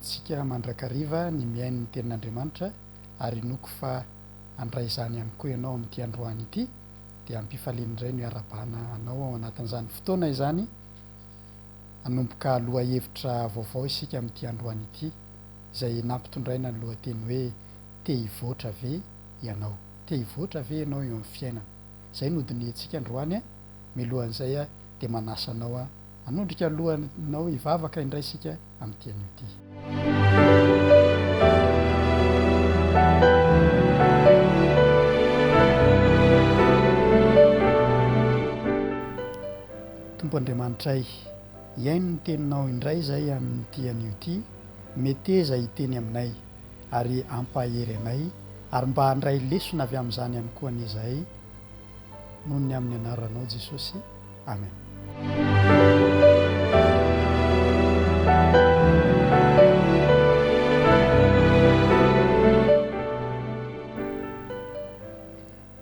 tsika mandrakariva ny miainy ny tenin'Andriamanitra ary noko fa andray izany ihany koa ianao amin'ity androany ity dia ampifaliana indray no iarabana anao ao anatin'izany fotoana izany anomboka aloha hevitra vaovao isika amin'ity androany ity izay nampitondraina ny lohateny hoe te hivoatra ve ianao, te hivoatra ve ianao eo amin'ny fiainana. Izay nodiny antsika androany a milohan'izay a dia manasa anao a anondrika alohanao hivavaka indray isika amin'ity anio ity. Tompo Andriamanitray, iaino ny teninao indray izay amin'ity anio ity, meteza hiteny aminay ary ampahery anay ary mba handray lesona avy amin'izany ihany koa an'izahay noho ny amin'ny anaranao Jesosy, amen.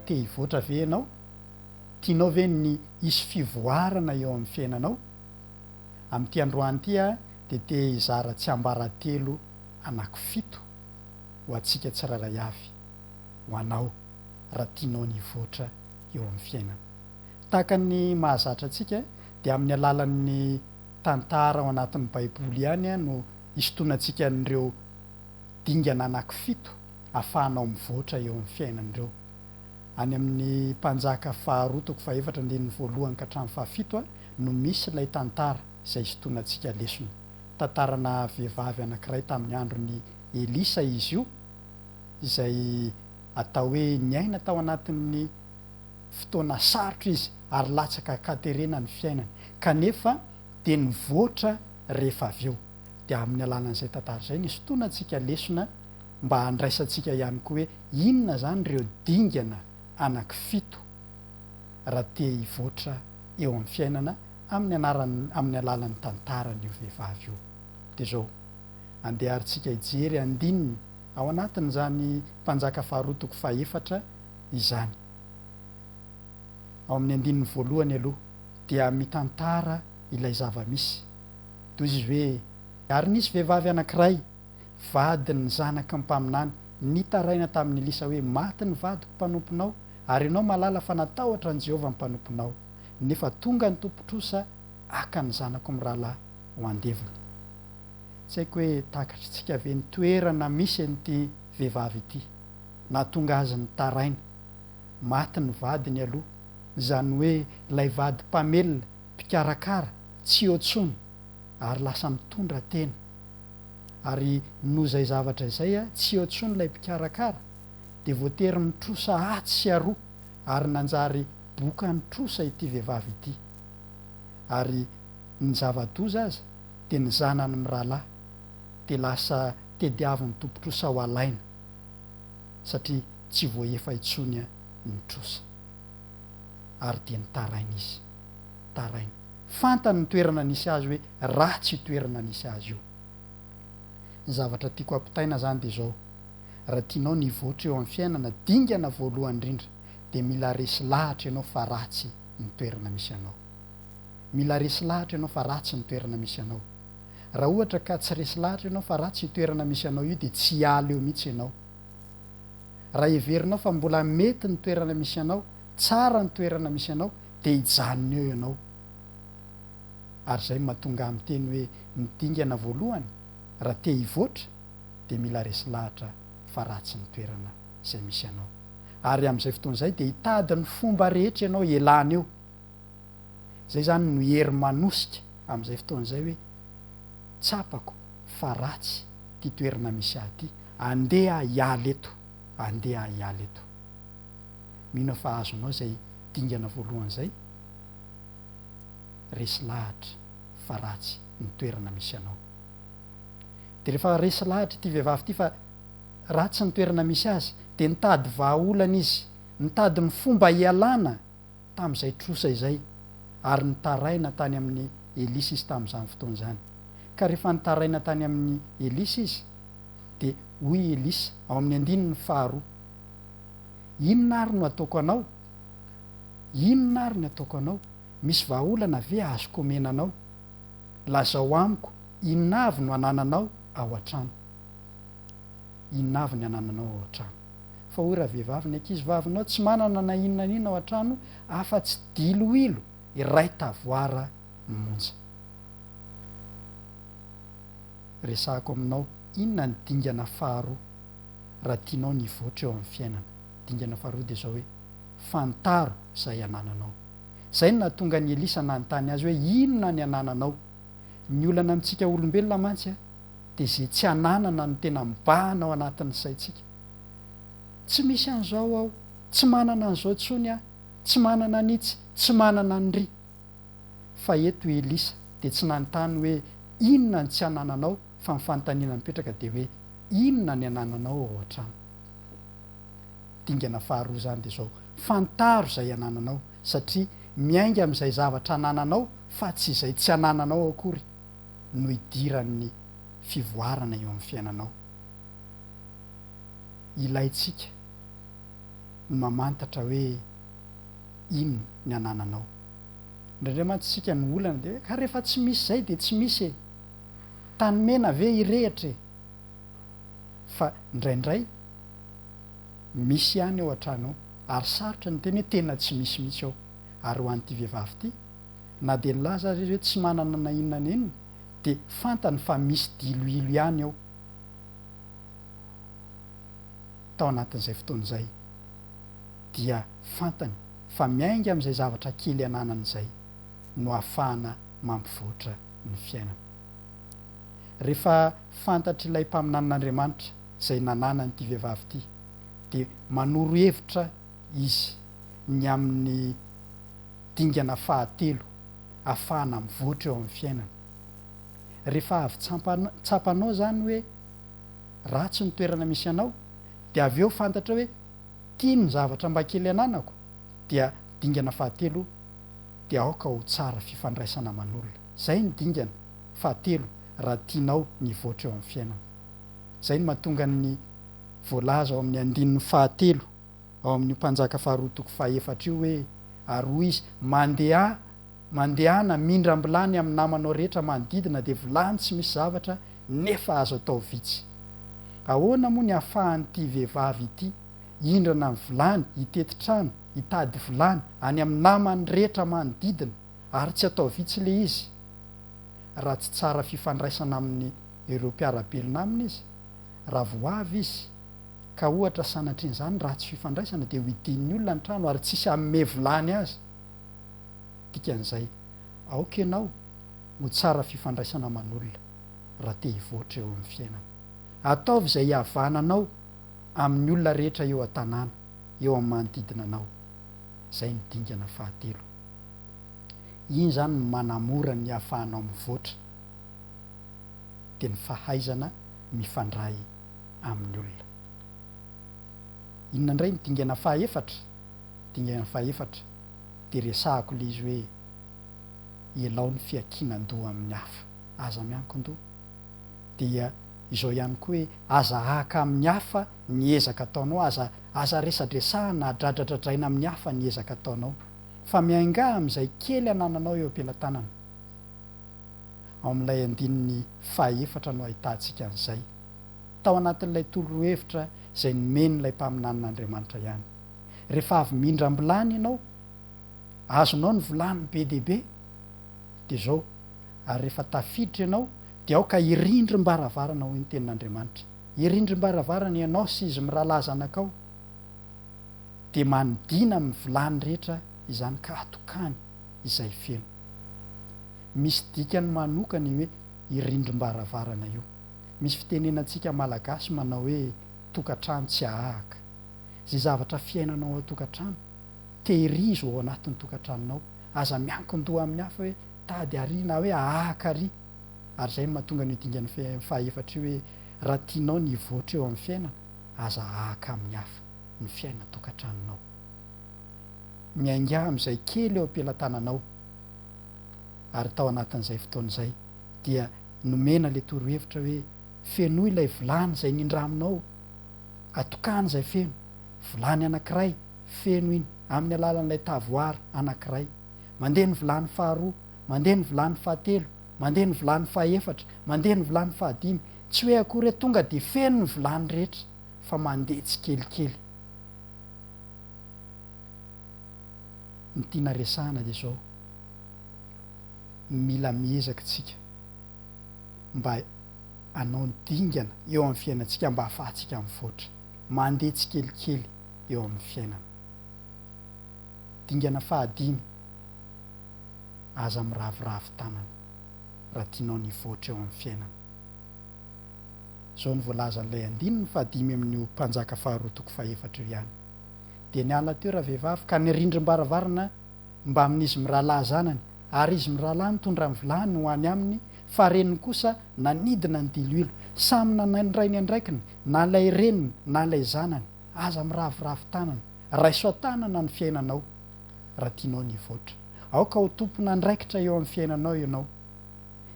Te hivoatra ve ianao? Tianao ve ny hisy fivoarana eo amin'ny fiainanao? Amin'ity androany ity a dia te hizara tsy ambaratelo anankifito ho antsika tsiraray avy ho anao raha tianao ny hivoatra eo amin'ny fiainana. Tahaka ny mahazatra antsika dia amin'ny alalan'ny tantara ao anatin'ny Baiboly ihany a no hisintonantsika n'ireo dingana anankifito ahafahanao mivoatra eo amin'ny fiainan'ireo. Any amin'ny mpanjaka 2:4-1 ka hatramin'ny 7 no misy ilay tantara izay hisintonantsika lesona. Tantarana vehivavy anankiray tamin'ny andron'ny Elisa izy io, izay atao hoe niaina tao anatin'ny fotoana sarotra izy ary latsaka katerena ny fiainany kanefa dia nivoatra rehefa avy eo. Dia amin'ny alalan'izay tantara izay ny hisintonantsika lesona mba handraisantsika ihany koa hoe inona zany ireo dingana anankifito raha te hivoatra eo amin'ny fiainana amin'ny alalan'ny tantaran'io vehivavy io. Dia zao andeharintsika hijery andininy ao anatin'izany mpanjaka 2:4 izany. Ao amin'ny andininy voalohany aloha dia mitantara ilay zava-misy toy izy hoe ary nisy vehivavy anankiray vadiny zanaka ny mpaminany nitaraina tamin'ny Elisa hoe maty ny vadiko mpanomponao ary ianao malala fa natahotra ny Jehovah ny mpanomponao nefa tonga ny tompontrosa aka ny zanako amin'ny rahalahy ho andevina. Tsy haiko hoe takatritsika ve ny toerana misy an'ity vehivavy ity na tonga azy ny taraina maty ny vadiny aloha, izany hoe ilay vady mpamelona mpikarakara tsy otsony ary lasa mitondra tena ary noho izay zavatra izay a tsy otsony ilay mpikarakara dia voatery mitrosa atsy sy aroa ary nanjary boka nitrosa ity vehivavy ity ary ny zava-doza aza dia ny zanany mirahalahy dia lasa tediavy ny tompontrosa ho alaina satria tsy voaefa intsony a nitrosa ary dia nitaraina izy, taraina. Fantany ny toerana nisy azy hoe ratsy toerana nisy azy io. Ny zavatra tiako ampitaina zany dia zao: raha tianao ny hivoatra eo amin'ny fiainana, dingana voalohany indrindra dia mila resy lahatra ianao fa ratsy ny toerana misy anao. Mila resy lahatra ianao fa ratsy ny toerana misy anao. Raha ohatra ka tsy resy lahatra ianao fa ratsy toerana misy anao io dia tsy hiala eo mihitsy ianao. Raha heverinao fa mbola mety ny toerana misy anao, tsara ny toerana misy anao, dia hijanona eo ianao. Ary izay mahatonga amin'ny teny hoe ny dingana voalohany raha te hivoatra dia mila resy lahatra fa ratsy ny toerana izay misy anao. Ary amin'izay fotoana izay dia hitady ny fomba rehetra ianao ialana eo. Izay zany no hery manosika amin'izay fotoana izay hoe tsapako fa ratsy ty toerana misy ahy ity, andeha hiala eto, andeha hiala eto. Mino fa azonao izay dingana voalohany izay, resy lahatra fa ratsy ny toerana misy anao. Dia rehefa resy lahatra ity vehivavy ity fa ratsy ny toerana misy azy dia nitady vahaolana izy, nitady ny fomba hialana tamin'izay trosa izay ary nitaraina tany amin'ny Elisa izy tamin'izany fotoana izany. Ka rehefa nitaraina tany amin'ny Elisa izy dia hoy Elisa ao amin'ny 2:2, inona ary no ataoko anao? Inona ary no ataoko anao? Misy vahaolana ve azoko omena anao? Lazao amiko inona avy no anananao ao an-trano. Inona avy ny anananao ao an-trano? Fa hoy raha vehivavy ny ankizy vavinao tsy manana na inona n'inona ao an-trano afa-tsy diloilo iray tavoara monja. Resahako aminao, inona ny dingana faharoa raha tianao ny voatra eo amin'ny fiainana? Dingana faharoa dia zao hoe fantaro izay anananao. Izay no nahatonga ny Elisa nanontany azy hoe inona ny anananao? Ny olana amintsika olombelona mantsy dia izay tsy ananana no tena mibahana ao anatin'ny saintsika. Tsy misy an'izao aho, tsy manana an'izao tsony aho, tsy manana an'itsy, tsy manana an'ry. Fa eto Elisa dia tsy nanontany hoe inona ny tsy anananao, fa ny fanontaniana mipetraka dia hoe inona ny anananao ao an-trano. Dingana faharoa zany dia zao, fantaro izay anananao, satria miainga amin'izay zavatra anananao fa tsy izay tsy anananao akory no idiran'ny fivoarana eo amin'ny fiainanao. Ilaitsika ny mamantatra hoe inona ny anananao. Indraindray mantsy isika ny olana dia ka rehefa tsy misy izay dia tsy misy tanymena ve irehitra fa indraindray misy ihany ao an-trano ary sarotra ny teny hoe tena tsy misy mihitsy ao. Ary ho an'ity vehivavy ity, na dia nilaza azy hoe tsy manana na inona na inona dia fantany fa misy diloilo ihany ao. Tao anatin'izay fotoana izay dia fantany fa miainga amin'izay zavatra kely ananany izay no ahafahana mampivoatra ny fiainana. Rehefa fantatra ilay mpaminan'Andriamanitra izay nanana n'ity vehivavy ity dia manoro hevitra izy ny amin'ny dingana fahatelo ahafahana mivoatra eo amin'ny fiainana. Rehefa avy tsapanao zany hoe ratsy ny toerana misy anao, dia avy eo fantatra hoe tia ny zavatra mba kely ananako, dia dingana fahatelo dia aoka ho tsara fifandraisana aman'olona. Izay ny dingana fahatelo raha tianao ny voatra eo amin'ny fiainana. Izay no mahatonga ny voalaza ao amin'ny andininy fahatelo ao amin'ny mpanjaka faharoa toko fahaefatra io hoe ary hoy izy mandehana mindram-bilany amin'ny namanao rehetra manodidina dia vilany tsy misy zavatra nefa azo atao vitsy. Ahoana moa ny ahafahan'ity vehivavy ity hindrana ny vilany, hitety trano, hitady vilany any amin'ny namany rehetra manodidina ary tsy atao vitsy le izy? Raha tsy tsara fifandraisana amin'ny ireo mpiarabelona aminy izy, raha voavy izy ka ohatra sanatrian'izany raha tsy fifandraisana dia ho idin'ny olona ny trano ary tsisy amme vilany azy. Dikan'izay aoka ianao ho tsara fifandraisana aman'olona raha te hivoatra eo amin'ny fiainana. Ataovy izay havananao amin'ny olona rehetra eo an-tanàna, eo amin'ny manodidina anao. Izay ny dingana fahatelo. Iny zany no manamora ny hahafahanao mivoatra dia ny fahaizana mifandray amin'ny olona. Inona indray ny dingana fahaefatra? Dingana fahaefatra dia resahako ilay izy hoe ialao ny fiankinan-doha amin'ny hafa. Aza miankin-doha dia izao ihany koa hoe aza haka amin'ny hafa ny ezaka ataonao, aza resadresahana adradradradraina amin'ny hafa ny ezaka ataonao, fa miainga amin'izay kely anananao eo am-pelantanana. Ao amin'ilay andininy fahaefatra no ahitantsika an'izay. Tao anatin'ilay torohevitra izay nomen'ilay mpaminan'Andriamanitra ihany. Rehefa avy mindram-bilany ianao, azonao ny vilany be dia be dia zao, ary rehefa tafiditra ianao dia aoka irindrim-baravarana hoy ny tenin'Andriamanitra. Irindrim-baravarana ianao sy izy mirahalaza anakao dia manodina amin'ny vilany rehetra izany ka atokany izay feno. Misy dikany manokana hoe irindrim-baravarana io. Misy fitenenantsika malagasy manao hoe tokantrano tsy ahaka. Izay zavatra fiainanao ao tokantrano tehirizo ao anatin'ny tokantranonao, aza miankin-doha amin'ny hafa hoe tady ary na hoe ahaka ary. Ary izay no mahatonga ny dingana fahaefatra io hoe raha tianao ny voatra eo amin'ny fiainana, aza ahaka amin'ny hafa ny fiaina tokantranonao. Miainga amin'izay kely eo am-pelantananao. Ary tao anatin'izay fotoana izay dia nomena ilay torohevitra hoe fenoy ilay vilany izay nindraminao, atokany izay feno. Vilany anankiray feno iny amin'ny alalan'ilay tavoara anankiray. Mandeha ny vilany faharoa, mandeha ny vilany fahatelo, mandeha ny vilany fahaefatra, mandeha ny vilany fahadimy, tsy hoe akory tonga de feno ny vilany rehetra fa mandeha tsy kelikely. Ny tiana resahana de zao, mila miezaka tsika mba anao ny dingana eo amin'ny fiainantsika mba ahafahantsika mivoatra, mandeha tsy kelikely eo amin'ny fiainana. Dingana fahadimy, aza miravoravo tanana raha tianao nivoatra eo amin'ny fiainana. Zao ny voalaza n'ilay andininy fahadimy amin'ny mpanjaka faharoa toko faefatra io ihany. De niala teo raha vehivavy ka nirindrim-baravarana mba amin'izy mirahalahy zanany, ary izy mirahalahy mitondra ny vilany ho any aminy, fa reniny kosa nanidina ny diloilo, samy nanandray ny andraikiny, na lay reniny na lay zanany. Aza miravoravo tanana, raiso tanana ny fiainanao raha tianao nivoatra. Aoka ho tompona andraikitra eo amin'ny fiainanao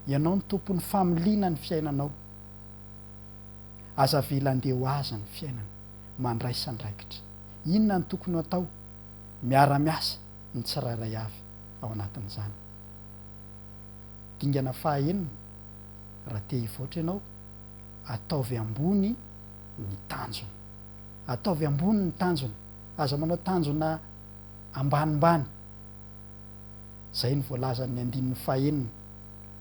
ianao ny tompon'ny familiana ny fiainanao. Aza vela andeha ho aza ny fiainana, mandraisa andraikitra. Inona ny tokony atao? Miara-miasa ny tsirairay avy ao anatin'izany. Dingana fahaenina, raha te hivoatra ianao, ataovy ambony ny tanjona. Ataovy ambony ny tanjona. Aza manao tanjona ambanimbany. Zay ny voalazan'ny andininy fahaenina.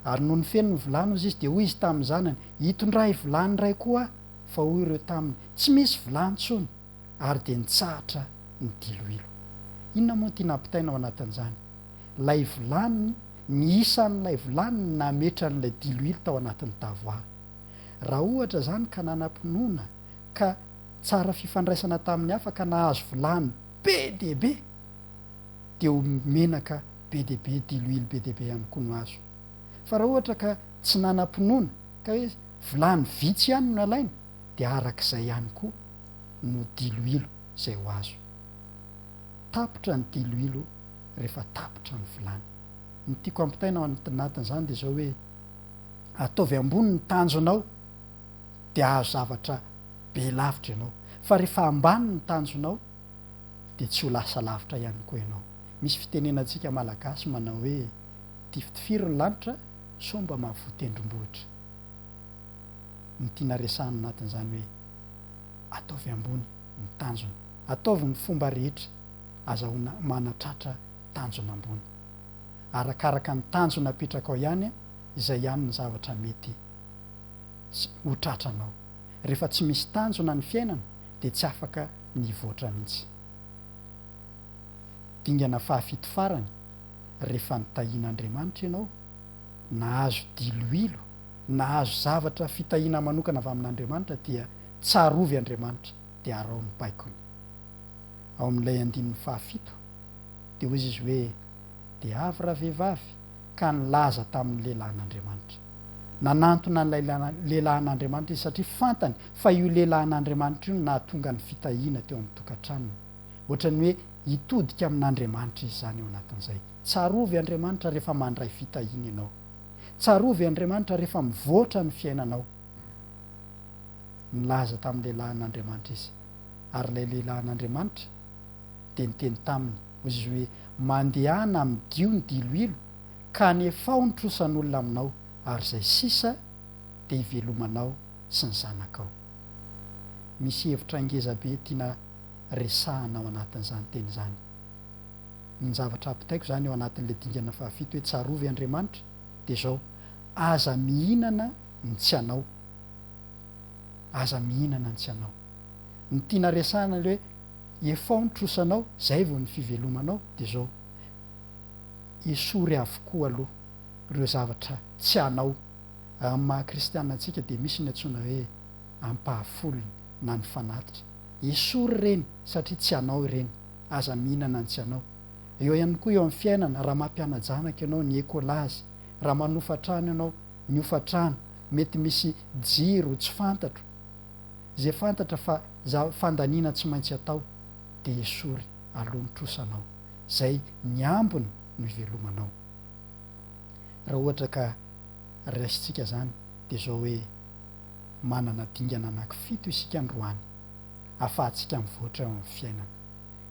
Ary noho ny feno ny vilany ozy izy de hoy izy tamin'ny zanany, hitondray vilany ray koa, fa hoy ireo taminy, tsy misy vilany tsony, ary de nitsahatra ny diloilo. Inona moa tiana ampitaina ao anatin'izany? Lay vilany, ny isan'lay vilany nametra n'ilay diloilo tao anatin'ny tavoaha. Raha ohatra zany ka nanam-pinoana ka tsara fifandraisana tamin'ny hafa ka nahazo vilany be dehibe, de ho menaka be dehibe, diloilo be dehibe ihany koa no azo. Fa raha ohatra ka tsy nanam-pinoana ka hoe vilany vitsy ihany no alaina, de arak'izay ihany koa no diloilo zay ho azo. Tapotra ny diloilo rehefa tapotra ny vilany. Ny tiako ampitaina ao anatin'izany de zao hoe, ataovy ambony ny tanjonao de ahazo zavatra be lavitra ianao, fa rehefa ambany ny tanjonao de tsy ho lasa lavitra ihany koa ianao. Misy fitenenantsika malagasy manao hoe, tifitifiry ny lanitra sao mba mahavoa tendrombohitra. Ny tiana resahana anatin'izany hoe, ataovy ambony ny tanjona, ataovy ny fomba rehetra azahoana manatratra tanjona ambony. Arakaraka ny tanjona apetraka ao ihany, izay ihany ny zavatra mety ho tratranao. Rehefa tsy misy tanjona ny fiainana de tsy afaka nivoatra mihitsy. Dingana fahafito farany, rehefa nitahian'Andriamanitra ianao, nahazo diloilo, nahazo zavatra fitahiana manokana avy amin'Andriamanitra, dia tsarovy Andriamanitra de arao ny baikony. Ao amin'ilay andininy fahafito de hoy izy hoe, de avy raha vehivavy ka nilaza tamin'ny lehilahin'Andriamanitra. Nanantona n'ilay lehilahin'Andriamanitra izy satria fantany fa io lehilahin'Andriamanitra io nahatonga ny fitahiana teo amin'ny tokantranony. Ohatran'ny hoe hitodika amin'Andriamanitra izy zany eo anatin'izay. Tsarovy Andriamanitra rehefa mandray fitahiana ianao. Tsarovy Andriamanitra rehefa mivoatra ny fiainanao. Nilaza tamin'ny lehilahin'Andriamanitra izy. Ary ilay lehilahin'Andriamanitra de niteny taminy, hoy izy hoe, mandehana midio ny diloilo ka nefa ao ny trosan'olona aminao, ary zay sisa de hivelomanao sy ny zanakao. Misy hevitra ngeza be tiana resahana ao anatin'izany teny zany. Ny zavatra ampitaiko zany eo anatin'le dingana fahafito hoe tsarovy Andriamanitra de zao, aza mihinana ny tsy anao. Aza mihinana ny tsy anao. Ny tiana resahana le hoe efa ao ny trosanao, zay vao ny fivelomanao, de zao, esory avokoa aloha ireo zavatra tsy anao. Amin'ny maha-kristianina antsika de misy ny antsoina hoe ampahafolony na ny fanatitra. Esory ireny satria tsy anao ireny, aza mihinana ny tsy anao. Eo ihany koa eo amin'ny fiainana, raha mampiana-janaka ianao ny ekolazy, raha manofa-trano ianao ny ofa-trano, mety misy jiro tsy fantatro, zay fantatra fa fandaniana tsy maintsy atao, de esory aloha ny trosanao, zay ny ambony no hivelomanao. Raha ohatra ka raisintsika zany de zao hoe, manana dingana anankifito isika androany ahafahantsika mivoatra eo amin'ny fiainana.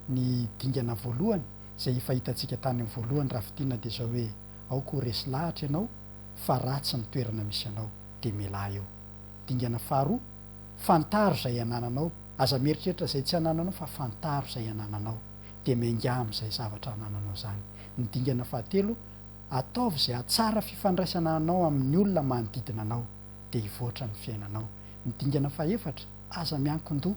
Ny dingana voalohany zay fahitantsika tany amin'ny voalohany raha fitiana de zao hoe, aoka ho resy lahatra ianao fa ratsy ny toerana misy anao, de miala eo. dingana faharoa fantaro zay anananao aza mieritreritra zay tsy anananao fa fantaro zay anananao de miainga am'izay zavatra anananao zany. Ny dingana fahatelo ataovy zay atsara fifandraisana anao amin'ny olona manodidina anao de hivoatra ny fiainanao. Ny dingana fahaefatra aza miankin-doha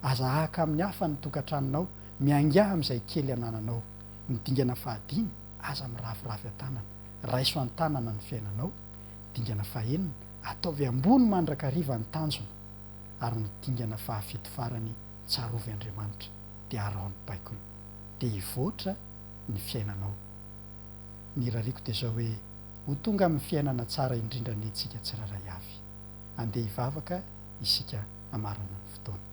aza ahaka amin'ny hafa ny tokantranonao mianga am'izay kely anananao. Ny dingana fahadimy aza mirafiravy an-tanana raiso an-tanana ny fiainanao. Dingana fahaenina ataovy ambony mandrakariva ny tanjona. Ary ny dingana fahafito farany tsarovy Andriamanitra de araon'ny baikola de hivoatra ny fiainanao. Ny rariko de zao hoe ho tonga amin'ny fiainana tsara indrindra ny itsika tsiraray avy. Andeha hivavaka isika amarana ny fotoana.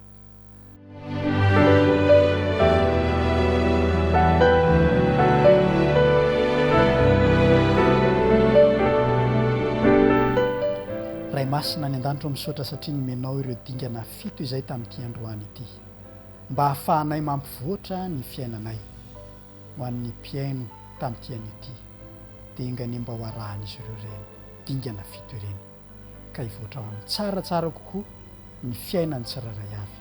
Ray masina ny an-danitra misaotra satria nomenao ireo dingana fito izay tamin'ity androany ity mba hahafahanay mampivoatra ny fiainanay ho an'ny mpiaino tamin'ity an'ity de ingany mba ho arahan'izy ireo ireny dingana fito ireny ka hivoatra ho amin'ny tsaratsara kokoa ny fiainany tsiraray avy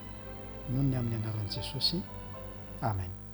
noho ny amin'ny anaran'i Jesosy. Amen.